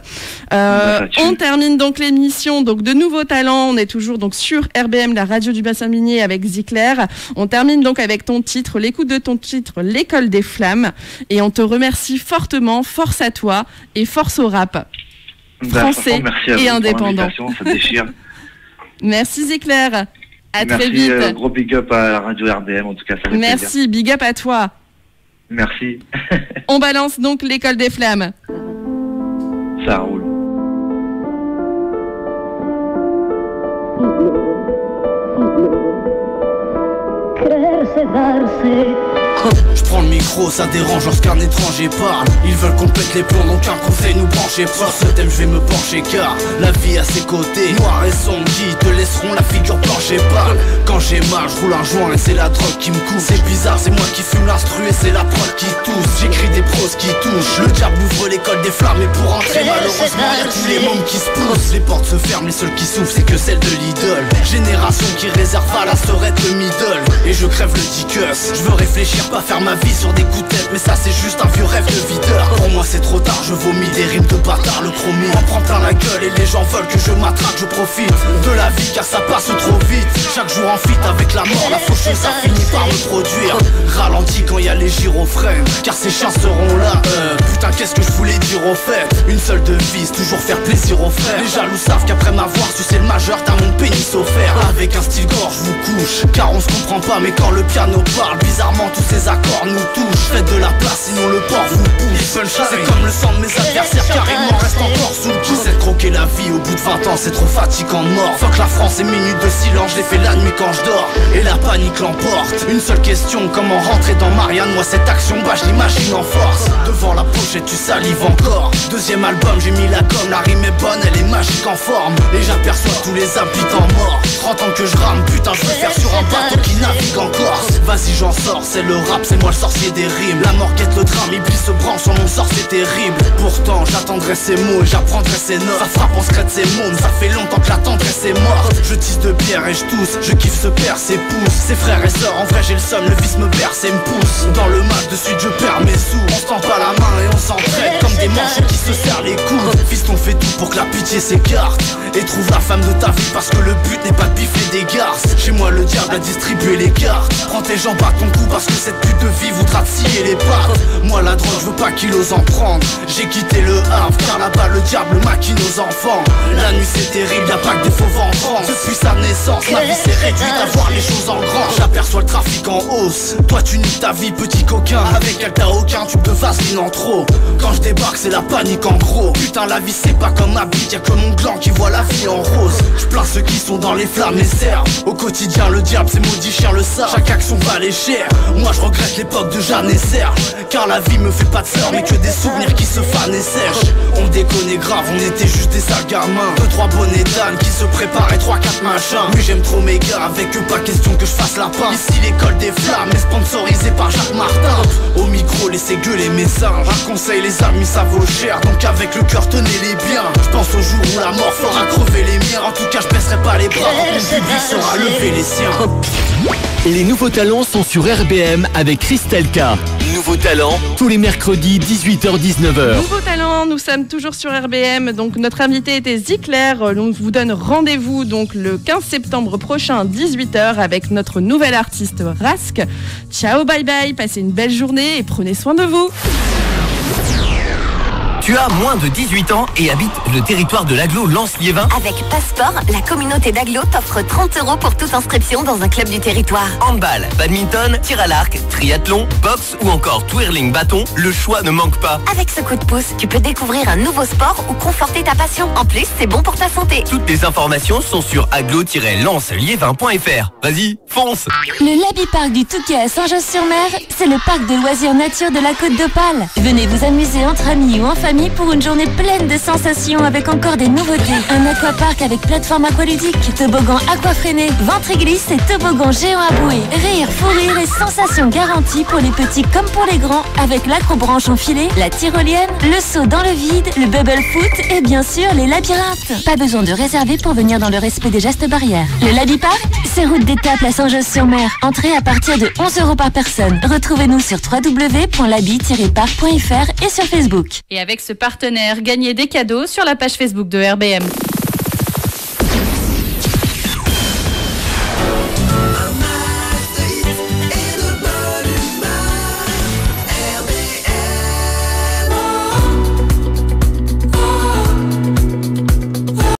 Speaker 5: On termine donc l'émission donc de nouveaux talents. On est toujours donc sur RBM, la radio du bassin minier avec Zicler. On termine donc avec ton titre, l'écoute de ton titre, L'école des flammes, et on te remercie fortement. Force à toi et force au rap français et indépendant.
Speaker 6: Ça déchire.
Speaker 5: Merci Zicler, à très vite.
Speaker 6: Gros big up à la radio RBM, en tout cas ça fait
Speaker 5: merci plaisir. Big up à toi.
Speaker 6: Merci.
Speaker 5: On balance donc L'école des flammes.
Speaker 6: Ça roule.
Speaker 7: Je prends le micro, ça dérange lorsqu'un étranger parle. Ils veulent qu'on pète les plombs, donc un conseil nous brancher. Sur ce thème je vais me pencher car la vie à ses côtés, noir et sombre, qui te laisseront la figure blanche et pâle. Quand j'ai mal, je roule un joint et c'est la drogue qui me coupe. C'est bizarre, c'est moi qui fume l'instru et c'est la prod qui tousse. J'écris des proses qui touchent. Le diable ouvre l'école des flammes et pour entrer malheureusement y'a tous les mômes qui se poussent. Les portes se ferment, les seuls qui souffrent c'est que celle de l'idole. Génération qui réserve à la serette le middle. Et je crève le dicus. Je veux réfléchir, pas faire ma vie sur des coups de tête, mais ça c'est juste un vieux rêve de videur. Pour moi c'est trop tard, je vomis des rimes de bâtard, le chromie en prend plein la gueule et les gens veulent que je m'attraque. Je profite de la vie car ça passe trop vite. Chaque jour en fuite avec la mort, la faucheuse ça finit par me produire. Ralenti quand y a les gyrofrènes, car ces chiens seront là. Putain qu'est-ce que je voulais dire au fait. Une seule devise, toujours faire plaisir aux frères. Les jaloux savent qu'après m'avoir sucé le majeur, t'as mon pénis offert. Avec un style gorge je vous couche, car on se comprend pas, mais quand le piano parle, bizarrement tous ces accords nous touchent. Faites de la place sinon le port vous pousse. C'est comme le sang de mes adversaires car il m'en reste encore sous le coup. J'essaie de croquer la vie au bout de 20 ans, c'est trop fatigant de mort. Fuck la France et minutes de silence, je l'ai fait la nuit quand je dors. Et la panique l'emporte. Une seule question, comment rentrer dans Marianne. Moi cette action, je l'imagine en force. Devant la pochette tu salives encore. Deuxième album, j'ai mis la gomme, la rime est bonne, elle est magique en forme. Et j'aperçois tous les habitants morts. 30 ans que je rame, putain je veux faire sur un bateau qui navigue en Corse. Vas-y j'en sors, c'est le rap, c'est moi le sorcier des rimes. La mort guette le drame, Iblis se branche sur mon sort, c'est terrible. Pourtant j'attendrai ces mots et j'apprendrai ces notes. Ça frappe en secret de ces mômes, ça fait longtemps que la tendresse est morte. Je tisse de bière et je tousse, je kiffe ce père, ses pouces. Ses frères et sœurs, en vrai j'ai le somme, le vice me berce et me pousse. Dans le mal de suite je perds mes sous. On se tend pas la main et on s'entraide comme des manches qui se serrent les coudes. Fiston fait tout pour que la pitié s'écarte et trouve la femme de ta vie parce que le but n'est pas de biffer des garces. Chez moi le diable a distribué les cartes. Prends tes jambes à ton cou parce que cette pute de vie voudra te scier les pattes. Moi la drogue je veux pas qu'il ose en prendre. J'ai quitté le Havre car là-bas le diable maquille nos enfants. La nuit c'est terrible, y'a pas que des fauves en France. Depuis sa naissance, ma vie s'est réduite à voir les choses en grand. J'aperçois le trafic en hausse. Toi tu niques ta vie petit coquin. Avec elle t'as aucun tube de vaseline en trop. Quand je débarque c'est la panique en gros. Putain la vie c'est pas comme ma bite, y'a que mon gland qui voit la vie en rose. Je plains ceux qui sont dans les flammes et servent. Au quotidien le diable c'est maudit chien le savent. Chaque action valait cher. Moi je regrette l'époque de Jeanne et Serge. Car la vie me fait pas de fleurs mais que des souvenirs qui se fanent et sèchent. On déconnait grave, on était juste des sales gamins. 2-3 bonnets d'âne qui se préparaient 3-4 machins. Oui j'aime trop mes gars, avec eux pas question que je fasse la pince. Ici l'école des flammes est sponsorisée par Jacques Martin. Au micro laissez gueuler mes singes. Un conseil les amis ça ça vaut cher. Donc avec le cœur tenez-les bien. Je pense au jour où la mort fera crever les miens. En tout cas je baisserai pas les bras quand mon public saura lever les siens.
Speaker 4: Les nouveaux talents sont sur RBM avec Christelle K. Nouveaux talents, tous les mercredis 18h-19h.
Speaker 5: Nouveau talent, nous sommes toujours sur RBM. Donc notre invité était Zikler. On vous donne rendez-vous donc le 15 septembre prochain à 18h avec notre nouvel artiste Rask. Ciao, bye bye, passez une belle journée et prenez soin de vous.
Speaker 11: Tu as moins de 18 ans et habites le territoire de l'agglo Lens-Liévin.
Speaker 12: Avec Passeport, la communauté d'agglo t'offre 30 € pour toute inscription dans un club du territoire.
Speaker 11: Handball, badminton, tir à l'arc, triathlon, boxe ou encore twirling bâton, le choix ne manque pas.
Speaker 12: Avec ce coup de pouce, tu peux découvrir un nouveau sport ou conforter ta passion. En plus, c'est bon pour ta santé.
Speaker 11: Toutes les informations sont sur agglo-lens-liévin.fr. Vas-y, fonce!
Speaker 13: Le Labi Park du Touquet à Saint-Josse-sur-Mer, c'est le parc de loisirs nature de la Côte d'Opale. Venez vous amuser entre amis ou en famille pour une journée pleine de sensations avec encore des nouveautés. Un aquapark avec plateforme aqualudique, toboggan aquafreiné, ventre et glisse et toboggan géant à bouée. Rire, fou rire et sensations garanties pour les petits comme pour les grands avec l'acrobranche enfilée, la tyrolienne, le saut dans le vide, le bubble foot et bien sûr les labyrinthes. Pas besoin de réserver pour venir dans le respect des gestes barrières. Le Labi Park, c'est route d'Étaples à Saint-Josse-sur-Mer. Entrée à partir de 11 € par personne. Retrouvez-nous sur www.labi-park.fr et sur Facebook.
Speaker 14: Et avec ce partenaire, gagnez des cadeaux sur la page Facebook de RBM.